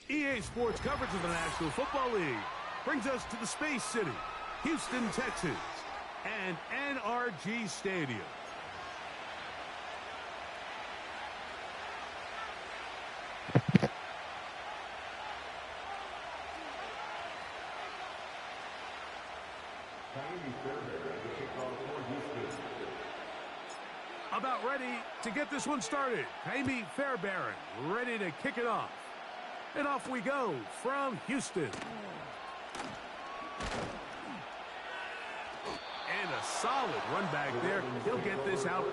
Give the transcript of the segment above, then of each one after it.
EA Sports coverage of the National Football League brings us to the Space City, Houston, Texas, and NRG Stadium. About ready to get this one started. Jaime Fairbairn ready to kick it off. And off we go from Houston. And a solid run back there. He'll get this out.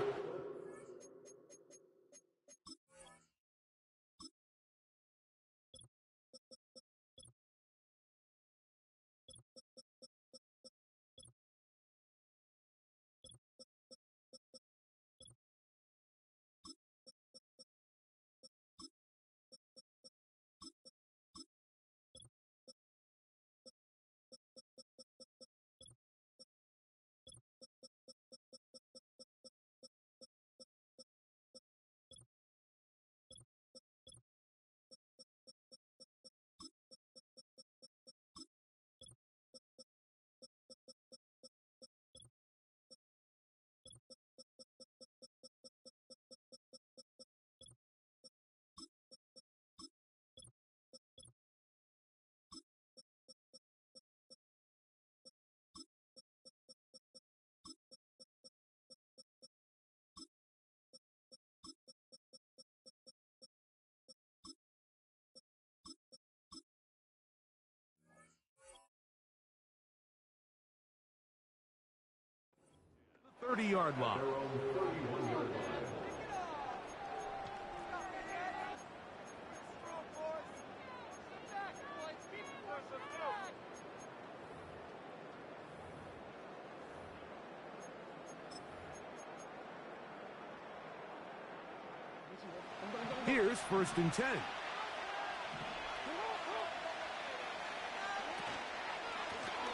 The 30-yard line. Here's 1st and 10.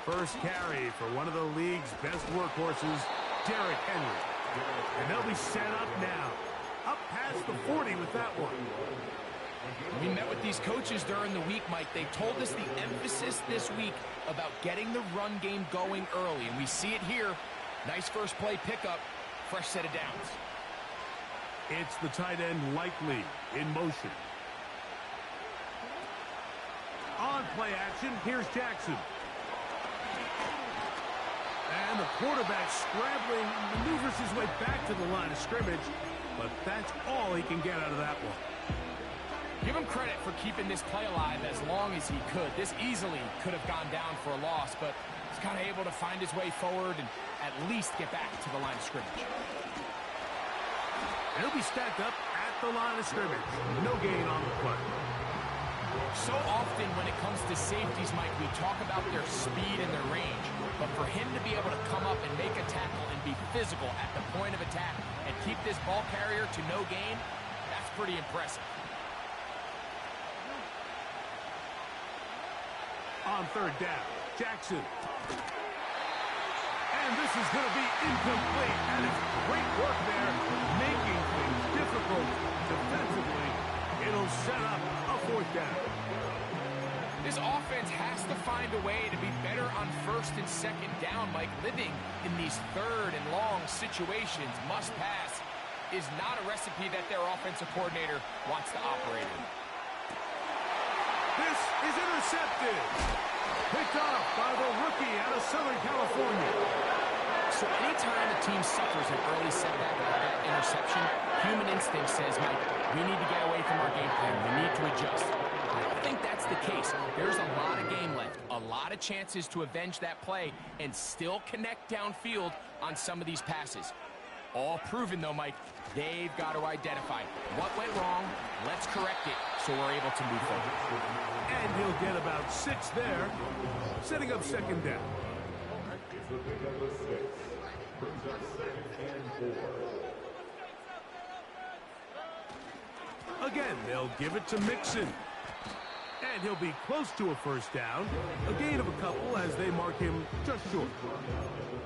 First carry for one of the league's best workhorses, Derrick Henry. And they'll be set up now. Up past the 40 with that one. We met with these coaches during the week, Mike. They told us the emphasis this week about getting the run game going early. And we see it here. Nice first play pickup. Fresh set of downs. It's the tight end Likely in motion. On play action, here's Jackson. And the quarterback scrambling, maneuvers his way back to the line of scrimmage, but that's all he can get out of that one. Give him credit for keeping this play alive as long as he could. This easily could have gone down for a loss, but he's kind of able to find his way forward and at least get back to the line of scrimmage. He'll be stacked up at the line of scrimmage. No gain on the play. So often when it comes to safeties, Mike, we talk about their speed and their range. But for him to be able to come up and make a tackle and be physical at the point of attack and keep this ball carrier to no gain, that's pretty impressive. On 3rd down, Jackson. And this is going to be incomplete. And it's great work there, making things difficult defensively. It'll set up a 4th down. This offense has to find a way to be better on 1st and 2nd down, Mike. Living in these 3rd and long situations, must pass, is not a recipe that their offensive coordinator wants to operate in. This is intercepted. Picked off by the rookie out of Southern California. So anytime a team suffers an early setback like that interception, human instinct says, Mike, we need to get away from our game plan. We need to adjust. I don't think that's the case. There's a lot of game left, a lot of chances to avenge that play and still connect downfield on some of these passes. All proven, though, Mike, they've got to identify what went wrong, let's correct it so we're able to move forward. And he'll get about 6 there, setting up 2nd down. Again, they'll give it to Mixon. And he'll be close to a 1st down. A gain of a couple as they mark him just short.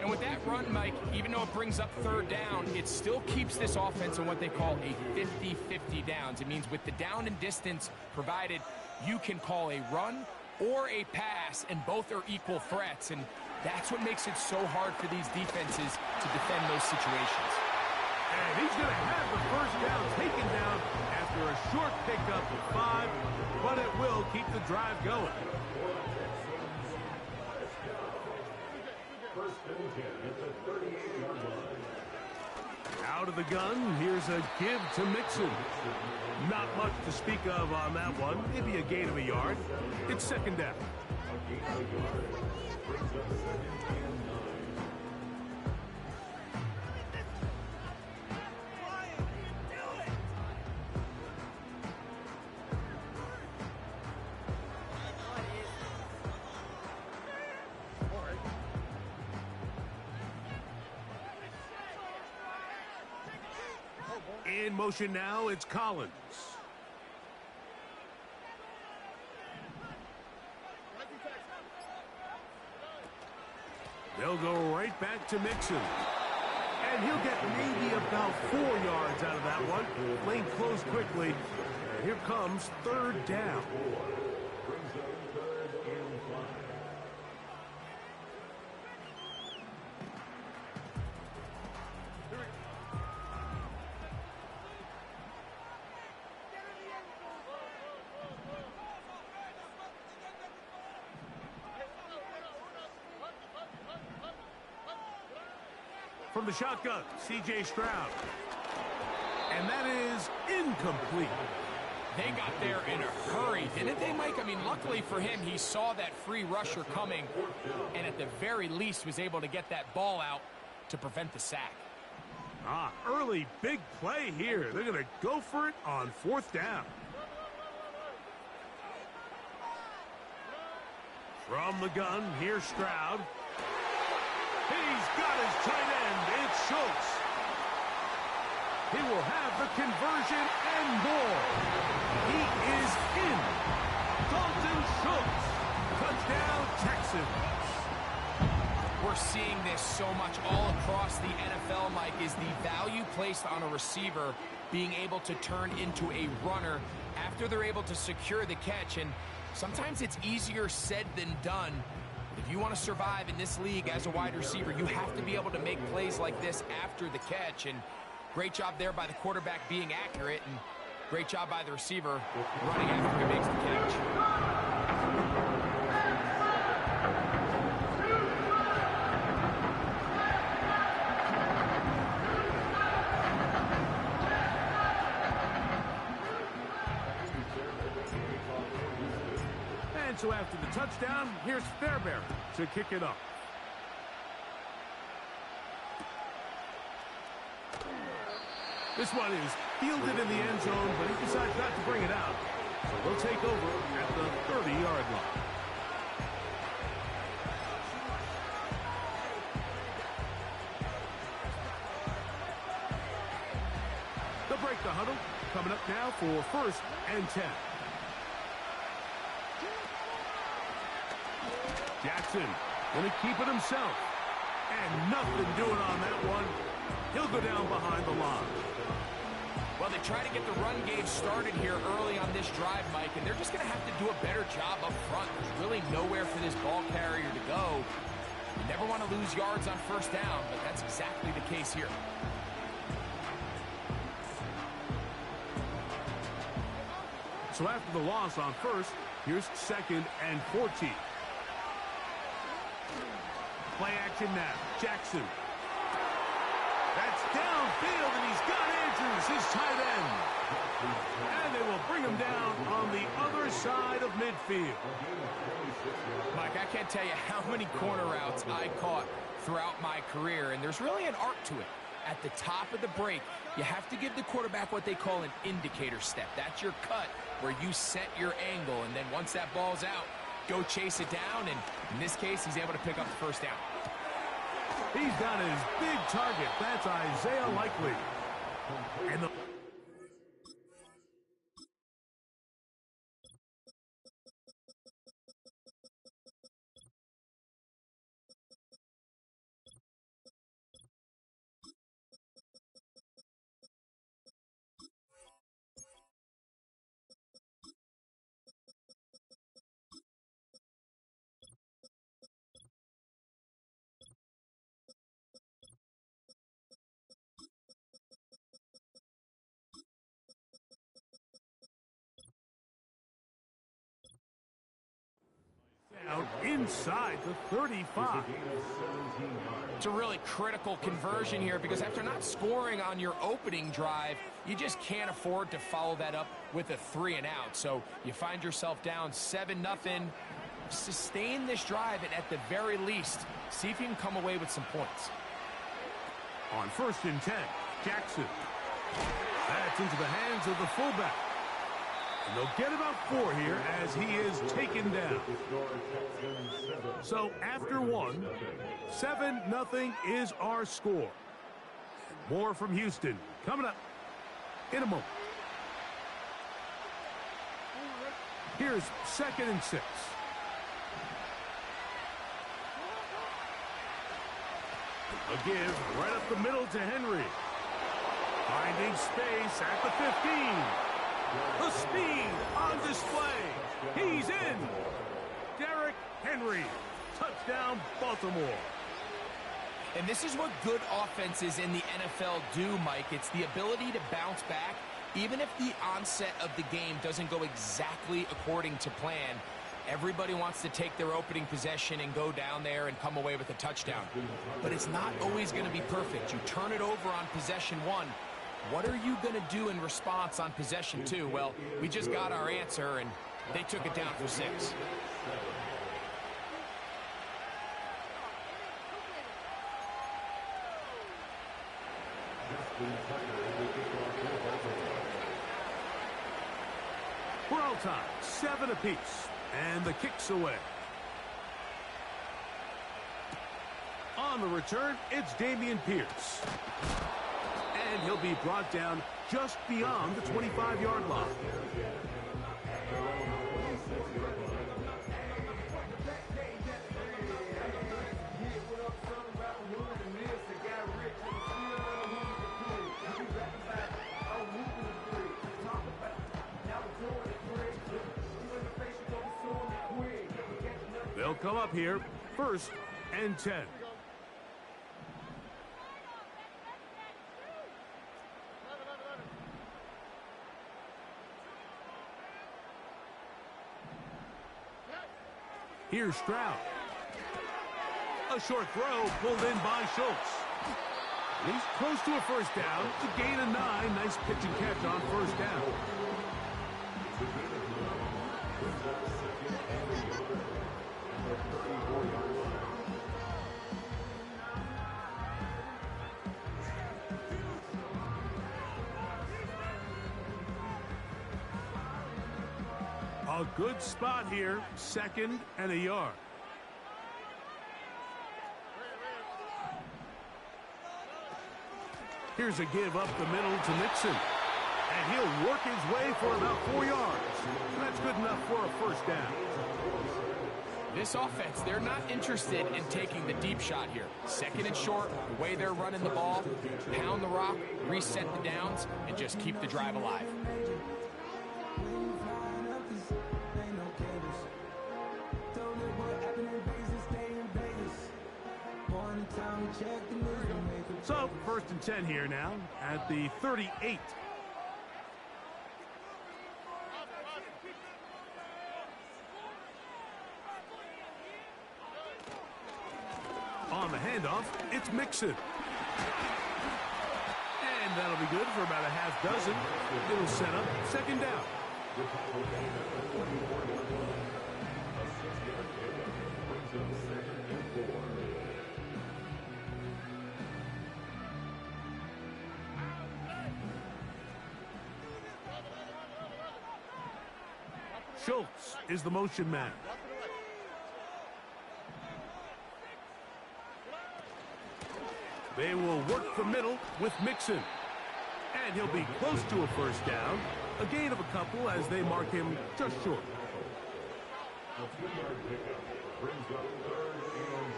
And with that run, Mike, even though it brings up 3rd down, it still keeps this offense in what they call a 50-50 downs. It means with the down and distance provided, you can call a run or a pass, and both are equal threats, and that's what makes it so hard for these defenses to defend those situations. And he's going to have the first down taken down after a short pickup of 5, but it will keep the drive going. Out of the gun, here's a give to Mixon. Not much to speak of on that one. Maybe a gain of a yard. It's second down. In motion now, it's Collins. They'll go right back to Mixon. And he'll get maybe about 4 yards out of that one. Lane closed quickly. And here comes third down. From the shotgun, C.J. Stroud. And that is incomplete. They got there in a hurry, didn't they, Mike? I mean, luckily for him, he saw that free rusher coming and at the very least was able to get that ball out to prevent the sack. Early big play here. They're going to go for it on fourth down. From the gun, here's Stroud. He's got his tight end. It's Schultz. He will have the conversion and more. He is in. Dalton Schultz. Touchdown, Texans. We're seeing this so much all across the NFL, Mike, is the value placed on a receiver being able to turn into a runner after they're able to secure the catch. And sometimes it's easier said than done. If you want to survive in this league as a wide receiver, you have to be able to make plays like this after the catch. And great job there by the quarterback being accurate, and great job by the receiver running after he makes the catch. And so after the touchdown, here's Fairbairn to kick it up. This one is fielded in the end zone, but he decides not to bring it out. So they'll take over at the 30-yard line. They'll break the huddle. Coming up now for first and 10. Jackson going to keep it himself. And nothing doing on that one. He'll go down behind the line. Well, they try to get the run game started here early on this drive, Mike, and they're just going to have to do a better job up front. There's really nowhere for this ball carrier to go. You never want to lose yards on first down, but that's exactly the case here. So after the loss on first, here's second and 14. Play action now. Jackson. That's downfield, and he's got Andrews, his tight end. And they will bring him down on the other side of midfield. Mike, I can't tell you how many corner routes I caught throughout my career, and there's really an art to it. At the top of the break, you have to give the quarterback what they call an indicator step. That's your cut where you set your angle, and then once that ball's out, go chase it down, and in this case, he's able to pick up the first down. He's got his big target. That's Isaiah Likely. And the inside the 35. It's a really critical conversion here because after not scoring on your opening drive, you just can't afford to follow that up with a 3-and-out. So you find yourself down 7-0. Sustain this drive and at the very least, see if you can come away with some points. On 1st and 10, Jackson. That's into the hands of the fullback. And they'll get about 4 here as he is taken down. So after 1, 7-0 is our score. More from Houston coming up in a moment. Here's 2nd and 6. A give right up the middle to Henry. Finding space at the 15. The speed on display. He's in. Derrick Henry. Touchdown, Baltimore. And this is what good offenses in the NFL do, Mike. It's the ability to bounce back, even if the onset of the game doesn't go exactly according to plan. Everybody wants to take their opening possession and go down there and come away with a touchdown. But it's not always going to be perfect. You turn it over on possession 1. What are you going to do in response on possession 2? Well, we just got our answer, and they took it down for 6. We're all time, 7 apiece, and the kick's away. On the return, it's Dameon Pierce. And he'll be brought down just beyond the 25-yard line. They'll come up here, 1st and 10. Here's Stroud. A short throw pulled in by Schultz. He's close to a 1st down. To gain a 9. Nice pitch and catch on 1st down. A good spot here, 2nd and a yard. Here's a give up the middle to Mixon. And he'll work his way for about 4 yards. And that's good enough for a 1st down. This offense, they're not interested in taking the deep shot here. 2nd and short, the way they're running the ball, pound the rock, reset the downs, and just keep the drive alive. So, 1st and 10 here now at the 38. On the handoff, it's Mixon. And that'll be good for about a half dozen. It'll set up 2nd down. Schultz is the motion man. They will work the middle with Mixon. And he'll be close to a 1st down. A gain of a couple as they mark him just short.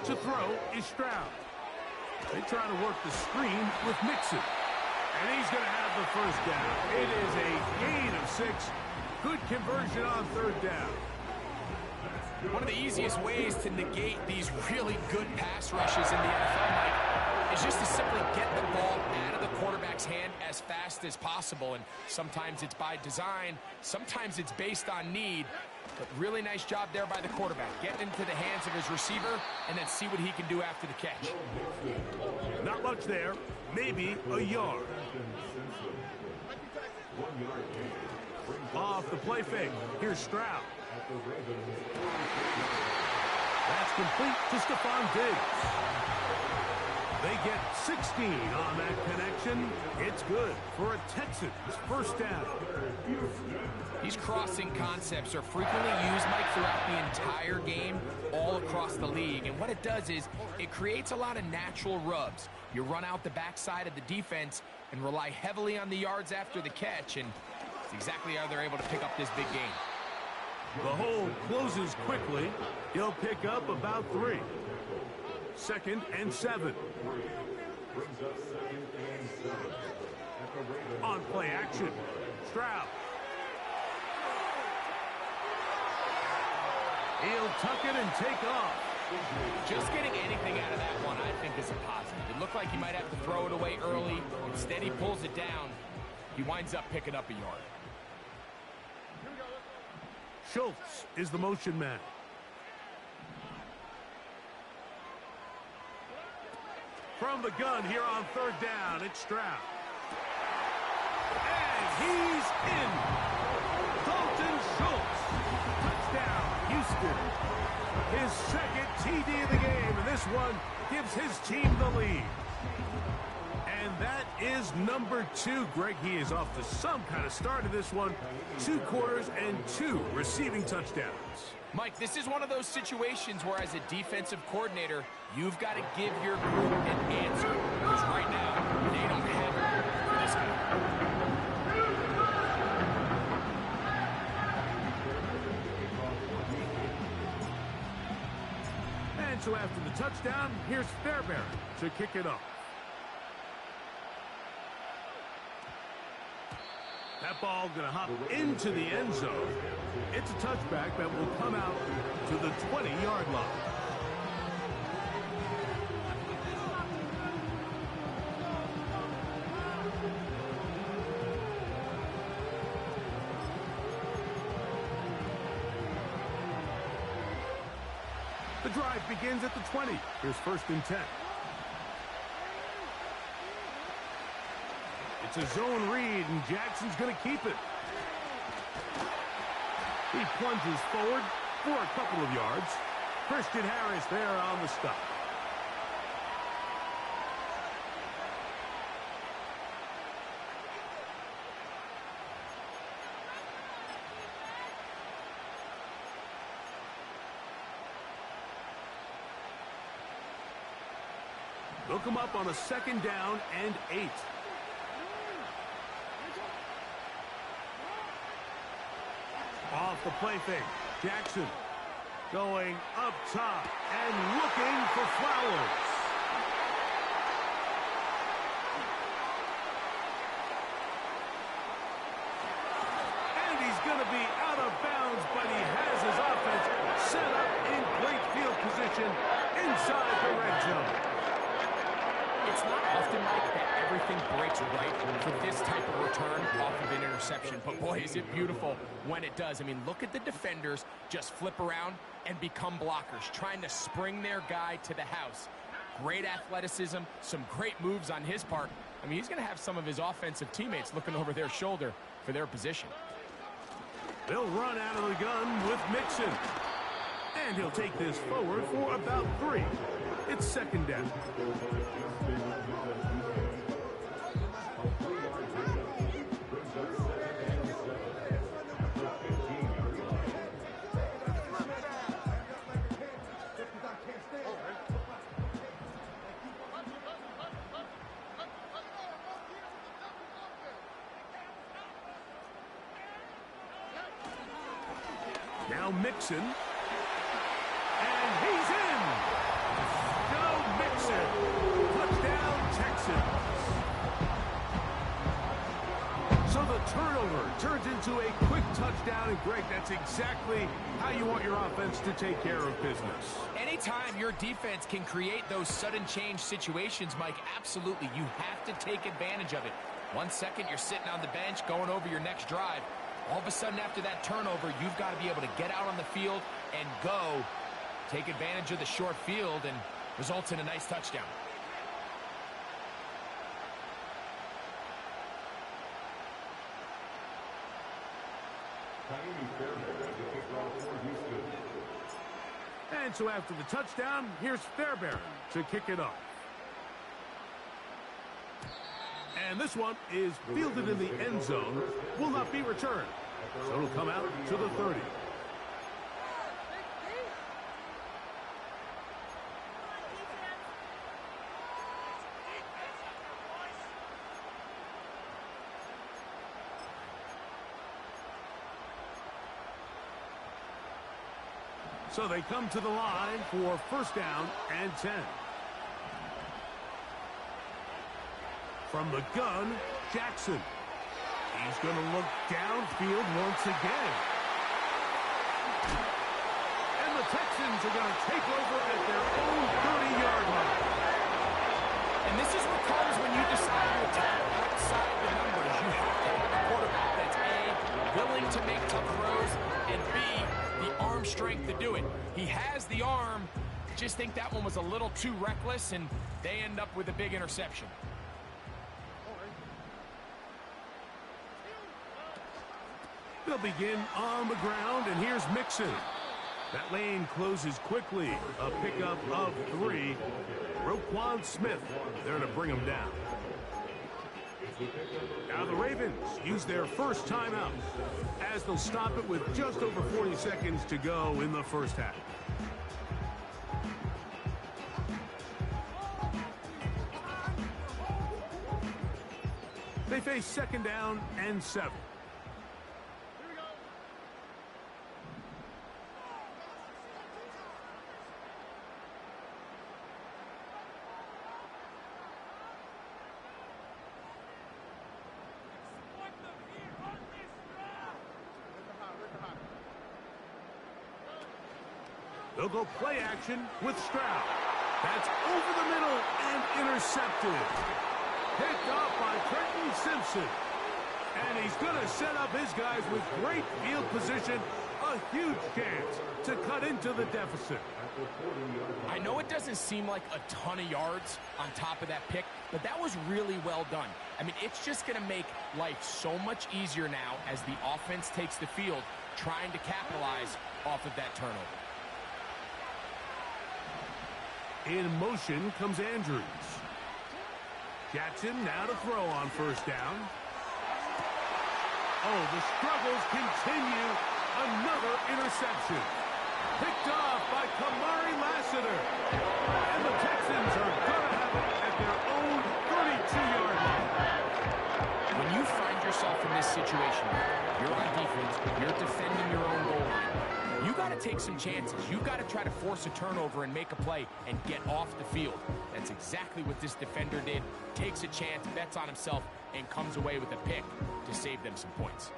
To throw is Stroud. They try to work the screen with Mixon. And he's going to have the 1st down. It is a gain of 6. Good conversion on 3rd down. One of the easiest ways to negate these really good pass rushes in the NFL, Mike, is just to simply get the ball out of the quarterback's hand as fast as possible. And sometimes it's by design, sometimes it's based on need. But really nice job there by the quarterback, getting into the hands of his receiver, and then see what he can do after the catch. Not much there, maybe a yard. Off the play fake, here's Stroud. That's complete to Stephon Diggs. They get 16 on that connection. It's good for a Texans first down. These crossing concepts are frequently used, Mike, throughout the entire game, all across the league. And what it does is it creates a lot of natural rubs. You run out the backside of the defense and rely heavily on the yards after the catch, and it's exactly how they're able to pick up this big game. The hole closes quickly. He'll pick up about 3. 2nd and 7. On play action, Stroud. He'll tuck it and take off. Just getting anything out of that one, I think, is a positive. It looked like he might have to throw it away early. Instead, he pulls it down. He winds up picking up a yard. Schultz is the motion man. From the gun here on 3rd down, it's Stroud. And he's in. Dalton Schultz. Touchdown, Houston. His 2nd TD of the game, and this one gives his team the lead. And that is number 2. Greg, he is off to some kind of start in this one. 2 quarters and 2 receiving touchdowns. Mike, this is one of those situations where, as a defensive coordinator, you've got to give your group an answer. Because right now, they don't have it for this guy. And so after the touchdown, here's Fairbairn to kick it off. That ball going to hop into the end zone. It's a touchback that will come out to the 20-yard line. The drive begins at the 20. Here's 1st and 10. It's a zone read, and Jackson's going to keep it. He plunges forward for a couple of yards. Christian Harris there on the stop. They'll come up on a 2nd down and 8. Off the play fake, Jackson going up top and looking for Flowers. And he's going to be out of bounds, but he has his offense set up in great field position inside the red zone. It's not often, Mike, that everything breaks right for this type of return off of an interception. But, boy, is it beautiful when it does. I mean, look at the defenders just flip around and become blockers, trying to spring their guy to the house. Great athleticism, some great moves on his part. I mean, he's going to have some of his offensive teammates looking over their shoulder for their position. They'll run out of the gun with Mixon. And he'll take this forward for about 3. It's 2nd down. Now Mixon. And he's in. Joe Mixon. Touchdown, Texans. So the turnover turns into a quick touchdown. And, Greg, that's exactly how you want your offense to take care of business. Anytime your defense can create those sudden change situations, Mike, absolutely, you have to take advantage of it. 1 second, you're sitting on the bench going over your next drive. All of a sudden, after that turnover, you've got to be able to get out on the field and go, take advantage of the short field, and results in a nice touchdown. And so after the touchdown, here's Fairbairn to kick it off. And this one is fielded in the end zone, will not be returned. So it'll come out to the 30. So they come to the line for first down and 10. From the gun, Jackson. He's going to look downfield once again. And the Texans are going to take over at their own 30-yard line. And this is what comes when you decide to attack outside the numbers. You have to have a quarterback that's A, willing to make tough throws, and B, the arm strength to do it. He has the arm. Just think that one was a little too reckless, and they end up with a big interception. They'll begin on the ground, and here's Mixon. That lane closes quickly. A pickup of 3. Roquan Smith there to bring him down. Now the Ravens use their first timeout as they'll stop it with just over 40 seconds to go in the first half. They face second down and 7. They'll go play action with Stroud. That's over the middle and intercepted. Picked off by Trenton Simpson. And he's going to set up his guys with great field position. A huge chance to cut into the deficit. I know it doesn't seem like a ton of yards on top of that pick, but that was really well done. I mean, it's just going to make life so much easier now as the offense takes the field, trying to capitalize off of that turnover. In motion comes Andrews. Jackson now to throw on first down. Oh, the struggles continue. Another interception. Picked off by Kamari Lassiter. And the Texans are going to have it at their own 32-yard line. When you find yourself in this situation, you're on defense, you're defending your own goal line, you got to take some chances. You've got to try to force a turnover and make a play and get off the field. That's exactly what this defender did. Takes a chance, bets on himself, and comes away with a pick to save them some points.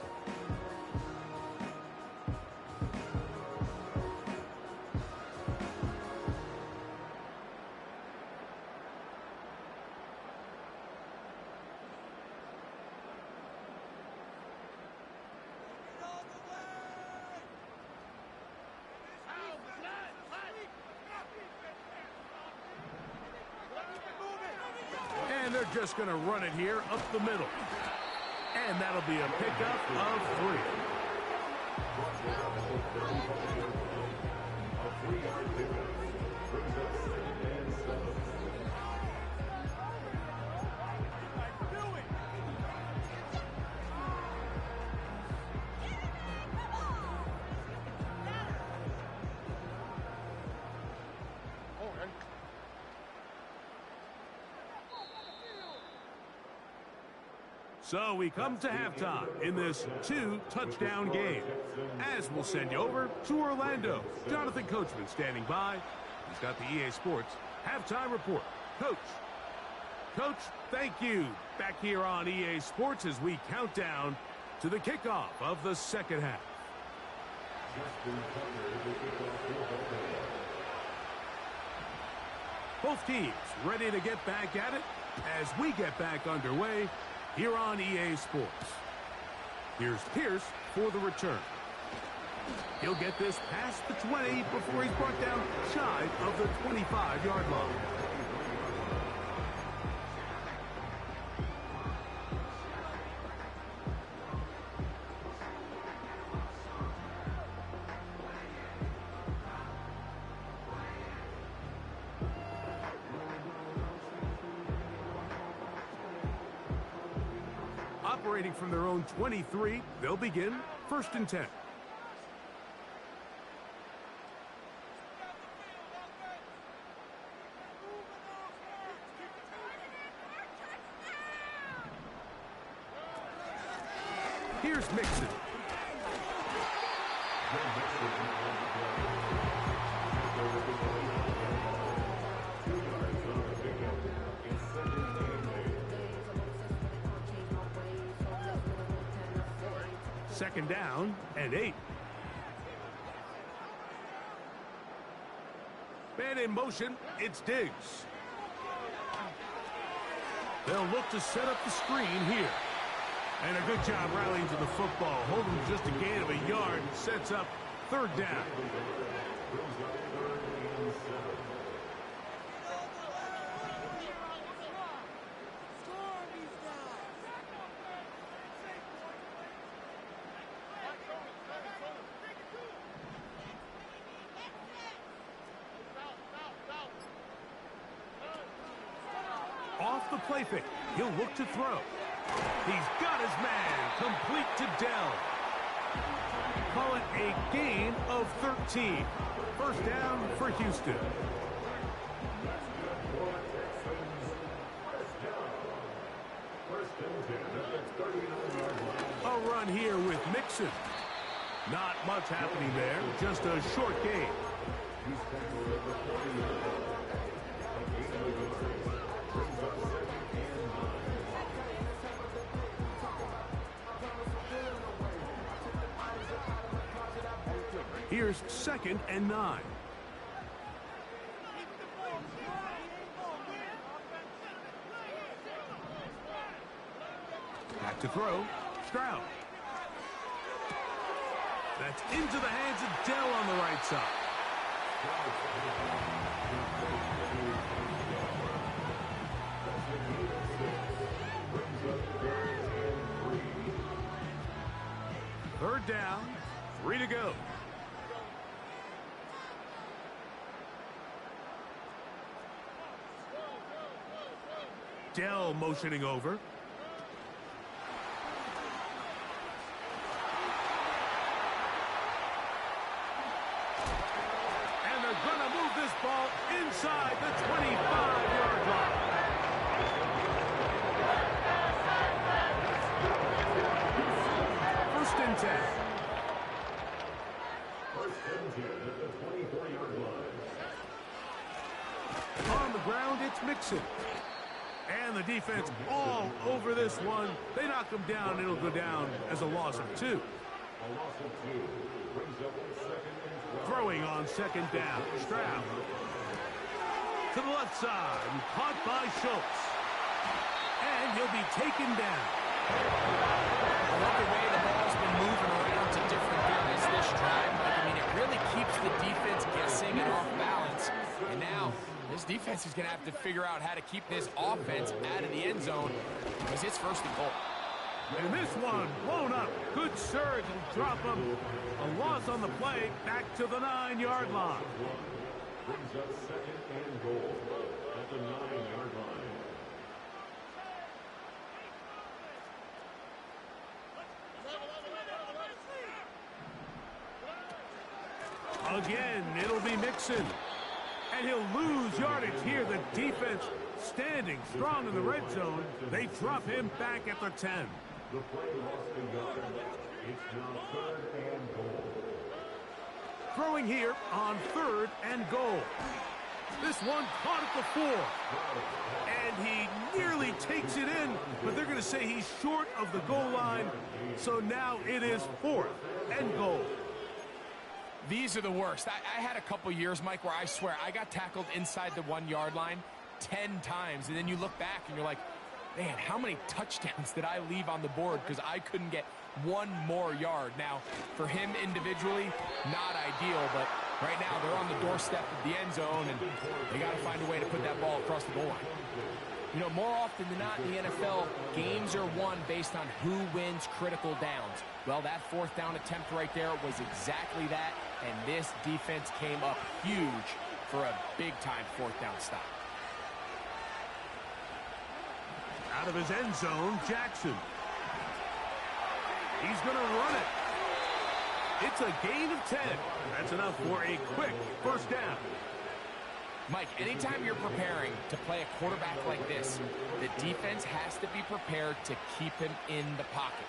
And they're just going to run it here up the middle. And that'll be a pickup of 3. So we come to halftime in this 2-touchdown game. As we'll send you over to Orlando. Jonathan Coachman standing by. He's got the EA Sports halftime report. Coach. Coach, thank you. Back here on EA Sports as we count down to the kickoff of the second half. Both teams ready to get back at it as we get back underway here on EA Sports. Here's Pierce for the return. He'll get this past the 20 before he's brought down shy of the 25-yard line. Operating from their own 23, they'll begin 1st and 10. Here's Mixon. Second down and 8. Man in motion, it's Diggs. They'll look to set up the screen here. And a good job rallying to the football. Holding just a gain of a yard and sets up 3rd down. Off the play fake, he'll look to throw. He's got his man, complete to Dell. Call it a gain of 13. 1st down for Houston. A run here with Mixon. Not much happening there, just a short gain. Here's 2nd and 9. Back to throw, Stroud. That's into the hands of Dell on the right side. Third down, 3 to go. Dell motioning over. And they're going to move this ball inside the 25-yard line. First and 10. First and 10 at the 24-yard line. On the ground, it's Mixon. And the defense all over this one. They knock him down. It'll go down as a loss of 2. A loss of 2 brings up 2nd and 12. Throwing on 2nd down. Stroud. To the left side. Caught by Schultz. And he'll be taken down. I love the way the ball's been moving around to different guys this drive. I mean, it really keeps the defense guessing and off balance. And now this defense is going to have to figure out how to keep this offense out of the end zone because it's 1st and goal. And this one blown up. Good surge and drop him. A loss on the play. Back to the 9-yard line. Brings up 2nd and goal at the 9-yard line. Again, it'll be Mixon. And he'll lose yardage here. The defense standing strong in the red zone. They drop him back at the 10. The play lost a yard. It's now 3rd and goal. Throwing here on 3rd and goal. This one caught at the 4. And he nearly takes it in, but they're going to say he's short of the goal line. So now it is 4th and goal. These are the worst. I had a couple years, Mike, where I swear I got tackled inside the 1-yard line 10 times, and then you look back and you're like, Man, how many touchdowns did I leave on the board because I couldn't get one more yard? Now, for him individually, not ideal, but right now they're on the doorstep of the end zone, and they got to find a way to put that ball across the goal line. You know, more often than not in the NFL, games are won based on who wins critical downs. Well, that fourth down attempt right there was exactly that, and this defense came up huge for a big-time fourth down stop. Out of his end zone, Jackson. He's going to run it. It's a gain of 10. That's enough for a quick first down. Mike, anytime you're preparing to play a quarterback like this, the defense has to be prepared to keep him in the pocket.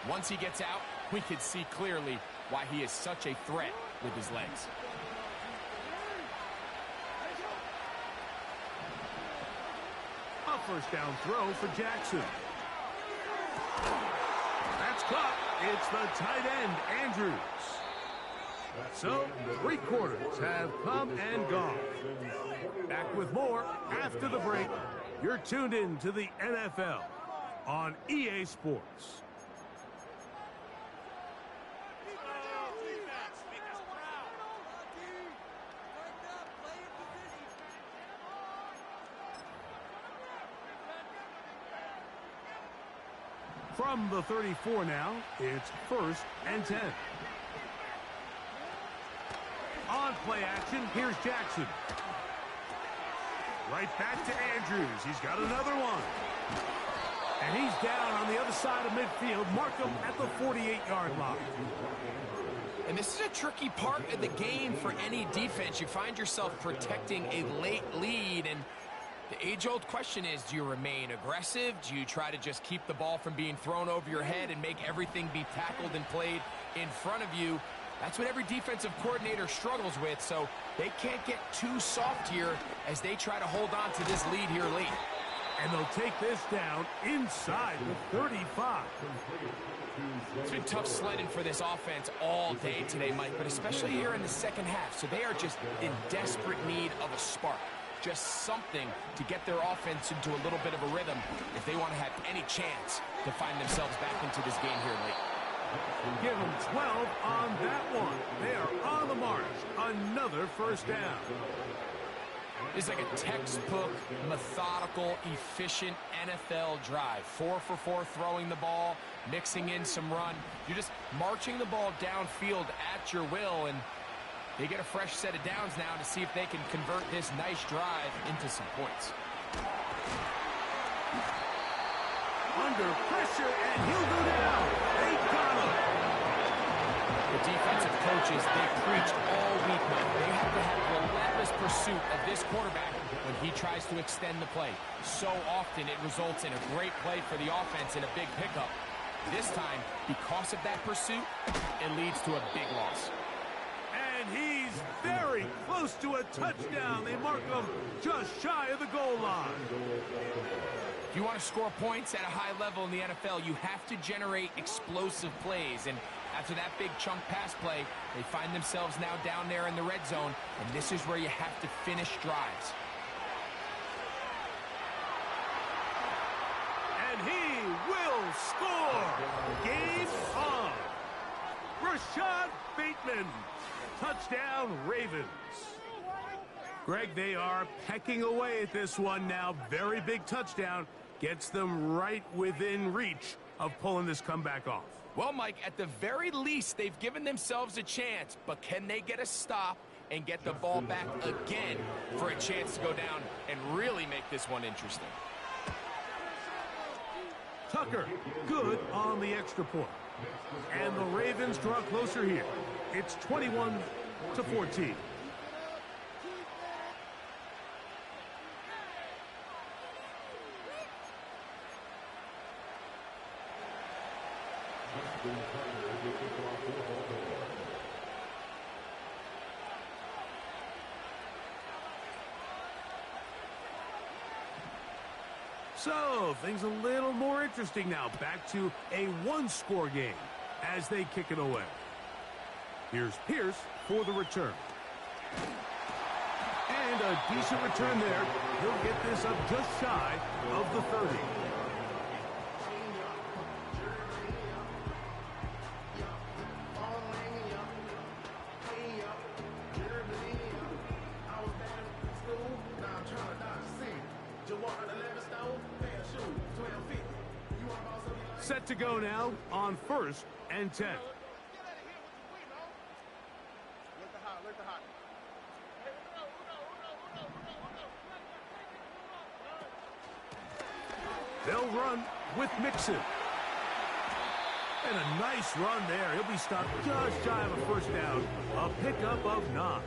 Once he gets out, we can see clearly why he is such a threat with his legs. A first down throw for Jackson. That's caught. It's the tight end, Andrews. So, 3 quarters have come and gone. Back with more after the break. You're tuned in to the NFL on EA Sports. From the 34 now, it's 1st and 10. On play action, here's Jackson. Right back to Andrews. He's got another one. And he's down on the other side of midfield. Mark him at the 48-yard line. And this is a tricky part of the game for any defense. You find yourself protecting a late lead, and the age-old question is, do you remain aggressive? Do you try to just keep the ball from being thrown over your head and make everything be tackled and played in front of you? That's what every defensive coordinator struggles with, so they can't get too soft here as they try to hold on to this lead here late. And they'll take this down inside the 35. It's been tough sledding for this offense all day today, Mike, but especially here in the second half. So they are just in desperate need of a spark. Just something to get their offense into a little bit of a rhythm if they want to have any chance to find themselves back into this game here late. Give them 12 on that one. They are on the march. Another first down. It's like a textbook, methodical, efficient NFL drive. 4 for 4 throwing the ball, mixing in some run. You're just marching the ball downfield at your will, and they get a fresh set of downs now to see if they can convert this nice drive into some points. Under pressure, and he'll go down. They got him. The defensive coaches, they preached all week now. They have to have relentless pursuit of this quarterback when he tries to extend the play. So often it results in a great play for the offense and a big pickup. This time, because of that pursuit, it leads to a big loss. And he's very close to a touchdown. They mark him just shy of the goal line. If you want to score points at a high level in the NFL, you have to generate explosive plays. And after that big chunk pass play, they find themselves now down there in the red zone. And this is where you have to finish drives. And he will score. Game on. Rashad Bateman. Touchdown, Ravens. Greg, they are pecking away at this one now. Very big touchdown. Gets them right within reach of pulling this comeback off. Well, Mike, at the very least, they've given themselves a chance. But can they get a stop and get the ball back again for a chance to go down and really make this one interesting? Tucker, good on the extra point. And the Ravens draw closer here. It's 21-14. So, things a little more interesting now. Back to a one-score game as they kick it away. Here's Pierce for the return. And a decent return there. He'll get this up just shy of the 30. Set to go now on 1st and 10. They'll run with Mixon. And a nice run there. He'll be stopped just shy of a first down. A pickup of 9.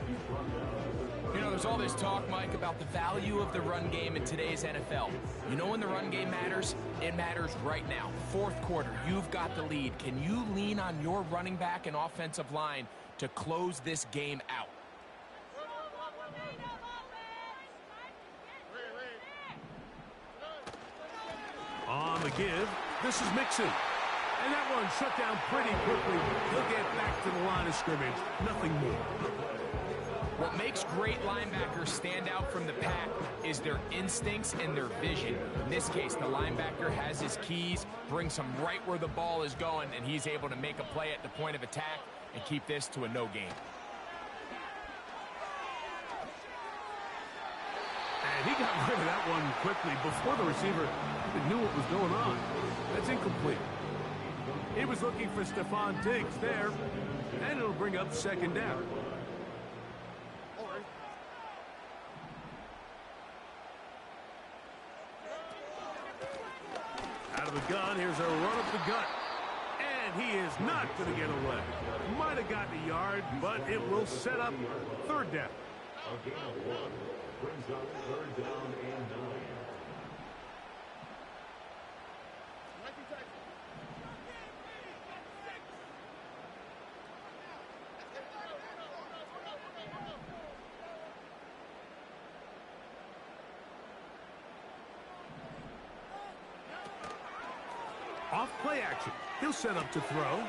You know, there's all this talk, Mike, about the value of the run game in today's NFL. You know when the run game matters? It matters right now. 4th quarter, you've got the lead. Can you lean on your running back and offensive line to close this game out? On the give, this is Mixon. And that one shut down pretty quickly. He'll get back to the line of scrimmage. Nothing more. What makes great linebackers stand out from the pack is their instincts and their vision. In this case, the linebacker has his keys, brings him right where the ball is going, and he's able to make a play at the point of attack and keep this to a no gain. And he got rid of that one quickly before the receiver knew what was going on. That's incomplete. He was looking for Stephon Diggs there, and it'll bring up 2nd down. Out of the gun, here's a run up the gut. And he is not going to get away. Might have gotten a yard, but it will set up 3rd down. A gain of 1 brings up 3rd down and 9. Off play action. He'll set up to throw.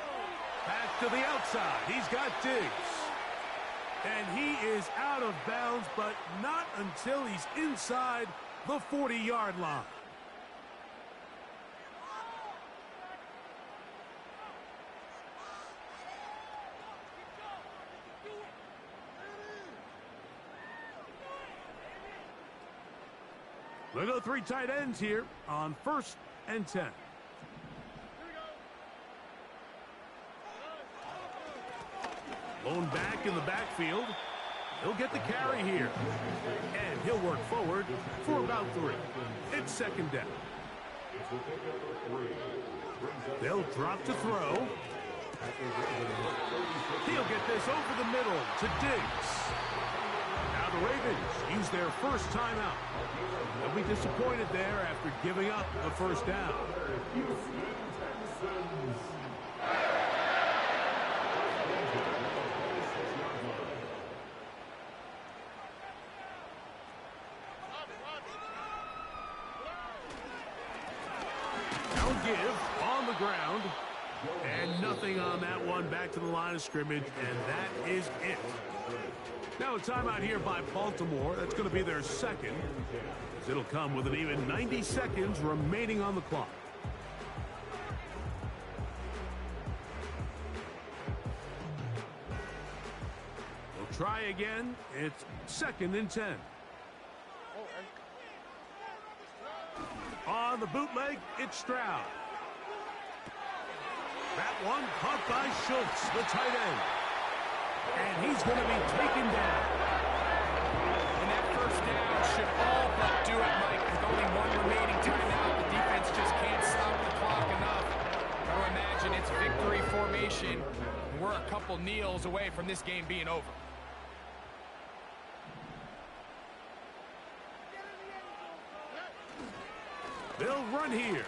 Back to the outside. He's got Diggs. And he is out of bounds, but not until he's inside the 40-yard line. We'll go 3 tight ends here on 1st and 10. Lone back in the backfield. He'll get the carry here. And he'll work forward for about 3. It's 2nd down. They'll drop to throw. He'll get this over the middle to Diggs. Now the Ravens use their first timeout. They'll be disappointed there after giving up the first down. Give on the ground, and nothing on that one. Back to the line of scrimmage, and that is it. Now a timeout here by Baltimore. That's going to be their 2nd, as it'll come with an even 90 seconds remaining on the clock. We'll try again. It's 2nd and 10. On the bootleg, it's Stroud. That one caught by Schultz, the tight end. And he's going to be taken down. And that first down should all but do it, Mike. With only 1 remaining timeout, the defense just can't stop the clock enough. Gotta imagine it's victory formation. And we're a couple kneels away from this game being over. They'll run here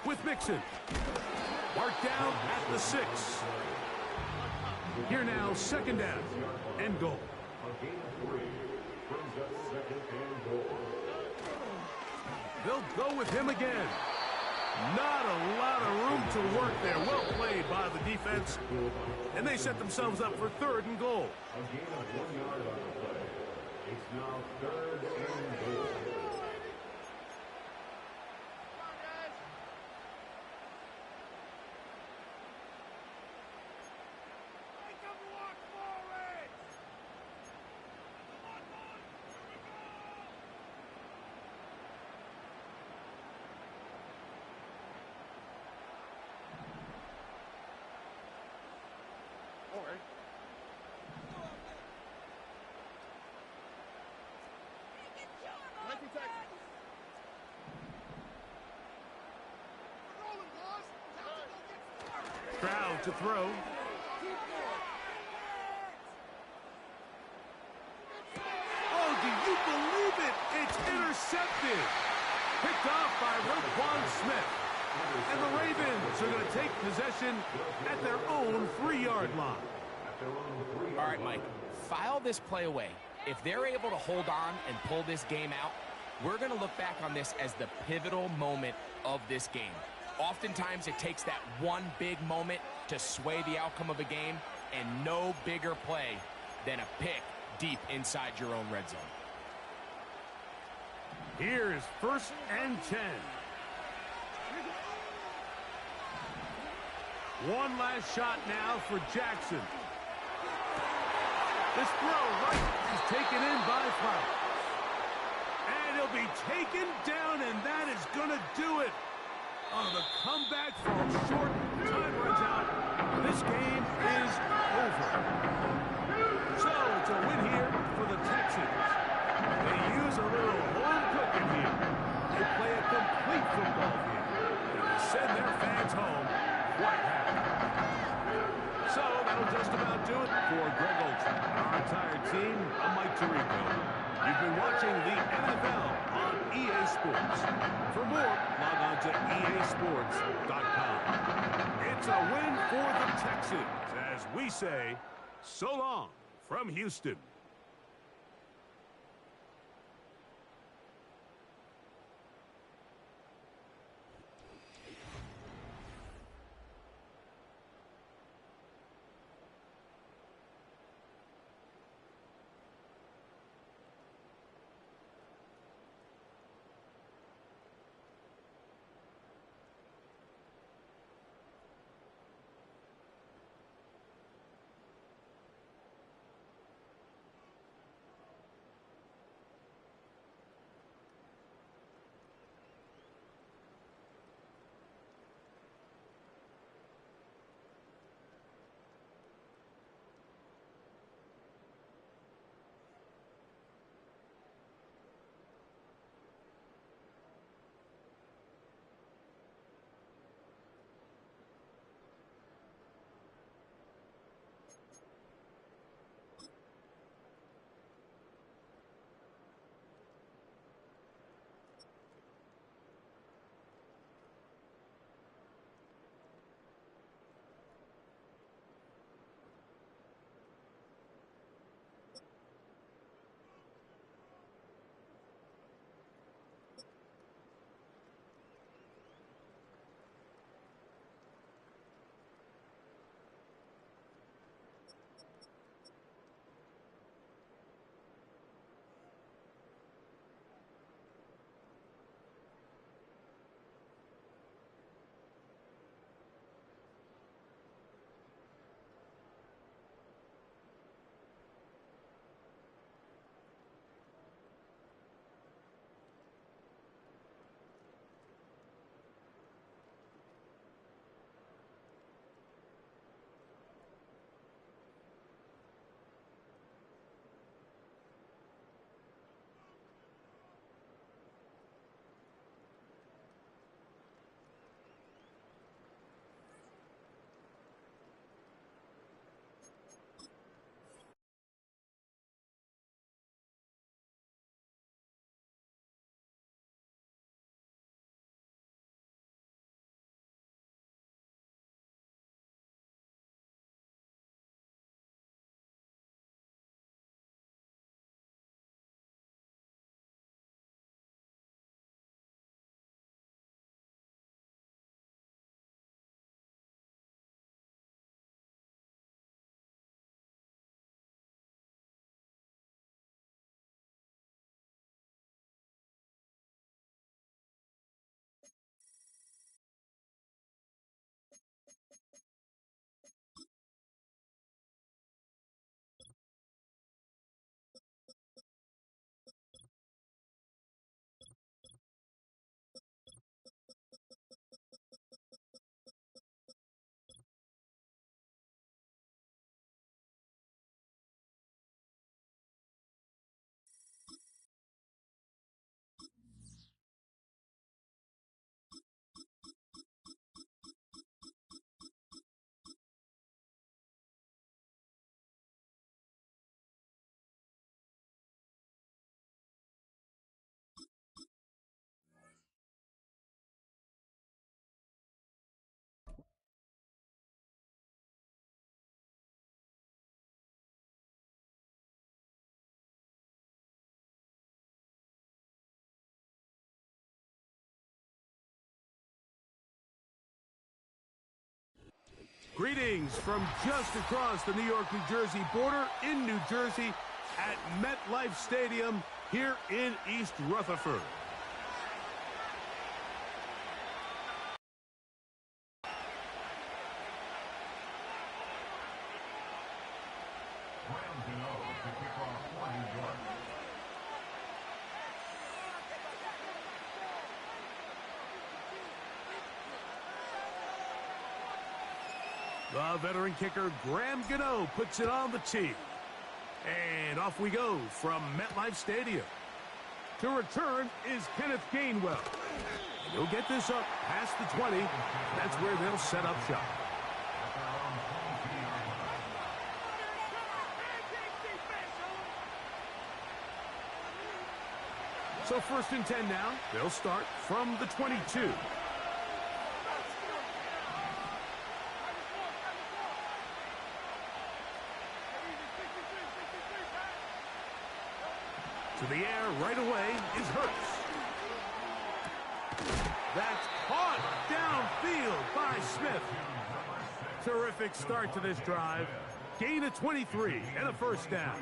with Mixon. Marked down at the 6. Here now, 2nd down and goal. A gain of 3 brings up 2nd and goal. They'll go with him again. Not a lot of room to work there. Well played by the defense. And they set themselves up for 3rd and goal. A gain of 1 yard on the play. It's now 3rd and goal. to throw. Oh, do you believe it? It's intercepted. Picked off by Roquan Smith. And the Ravens are going to take possession at their own 3-yard line. All right, Mike, file this play away. If they're able to hold on and pull this game out, we're going to look back on this as the pivotal moment of this game. Oftentimes, it takes that one big moment to sway the outcome of a game, and no bigger play than a pick deep inside your own red zone. Here is 1st and 10. One last shot now for Jackson. This throw right is taken in by Flower. And he'll be taken down, and that is going to do it. Oh, the comeback falls short. Time runs out. This game is over. So it's a win here for the Texans. They use a little home cooking here. They play a complete football game. And they send their fans home quite happy. So that'll just about do it for Greg Olson, our entire team. I'm Mike Tirico. You've been watching the NFL on EA Sports. For more, log on to easports.com. It's a win for the Texans as we say, so long from Houston. Greetings from just across the New York-New Jersey border in New Jersey at MetLife Stadium here in East Rutherford. The veteran kicker, Graham Gano, puts it on the tee. And off we go from MetLife Stadium. To return is Kenneth Gainwell. And he'll get this up past the 20. That's where they'll set up shop. So 1st and 10 now. They'll start from the 22. To the air right away is Hurts. That's caught downfield by Smith. Terrific start to this drive. Gain of 23 and a 1st down.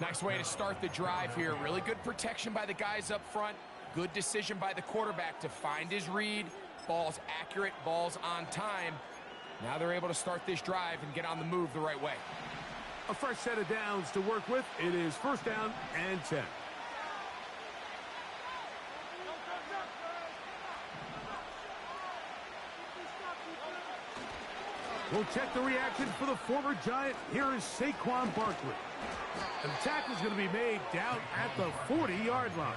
Nice way to start the drive here. Really good protection by the guys up front. Good decision by the quarterback to find his read. Ball's accurate, ball's on time. Now they're able to start this drive and get on the move the right way. A fresh set of downs to work with. It is 1st down and 10. We'll check the reaction for the former Giant. Here is Saquon Barkley. And the tackle is going to be made down at the 40-yard line.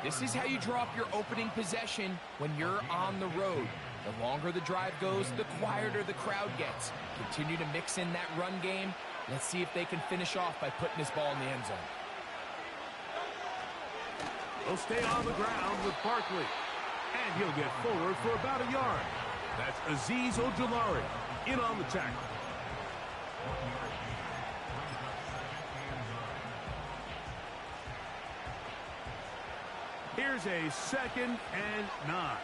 This is how you draw up your opening possession when you're on the road. The longer the drive goes, the quieter the crowd gets. Continue to mix in that run game. Let's see if they can finish off by putting this ball in the end zone. He'll stay on the ground with Barkley. And he'll get forward for about a yard. That's Azeez Ojulari in on the tackle. Here's a 2nd and 9.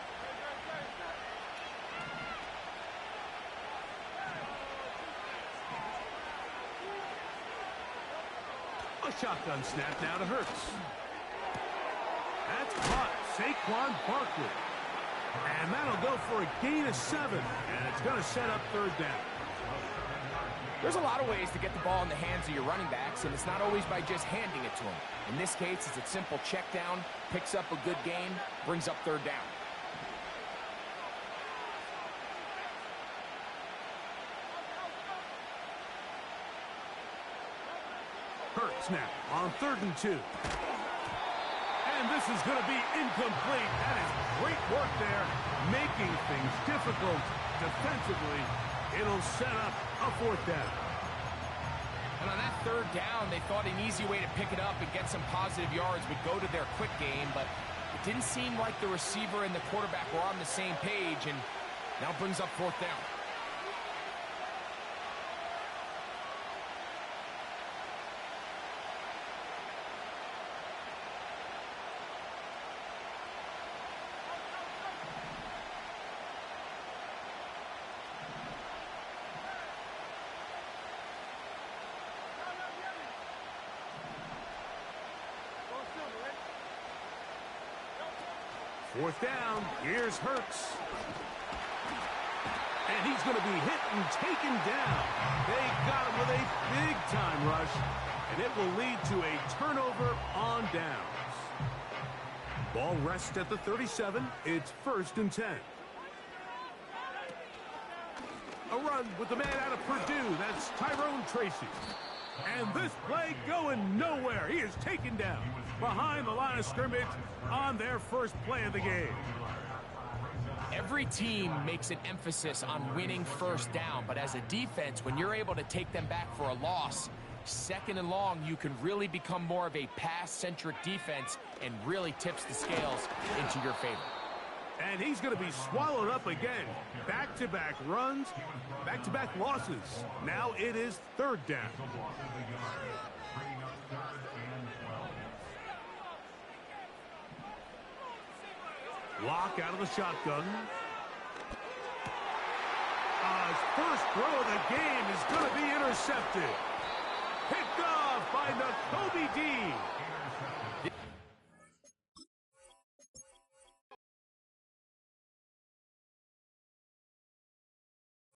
A shotgun snap now to Hurts. That's caught. Saquon Barkley. And that'll go for a gain of 7. And it's going to set up 3rd down. There's a lot of ways to get the ball in the hands of your running backs, and it's not always by just handing it to them. In this case, it's a simple check down, picks up a good gain, brings up 3rd down. Hurts now on 3rd and 2. And this is going to be incomplete. That is great work there, making things difficult defensively. It'll set up a 4th down. And on that 3rd down, they thought an easy way to pick it up and get some positive yards would go to their quick game, but it didn't seem like the receiver and the quarterback were on the same page, and now brings up 4th down. Fourth down, here's Hurts. And he's going to be hit and taken down. They got him with a big-time rush, and it will lead to a turnover on downs. Ball rests at the 37. It's 1st and 10. A run with the man out of Purdue. That's Tyrone Tracy. And this play going nowhere. He is taken down behind the line of scrimmage on their first play of the game. Every team makes an emphasis on winning 1st down, but as a defense, when you're able to take them back for a loss, 2nd and long, you can really become more of a pass-centric defense and really tips the scales into your favor. And he's going to be swallowed up again. Back-to-back runs, back-to-back losses. Now it is 3rd down. Lock out of the shotgun. His first throw of the game is going to be intercepted. Picked off by Nakobe Dean.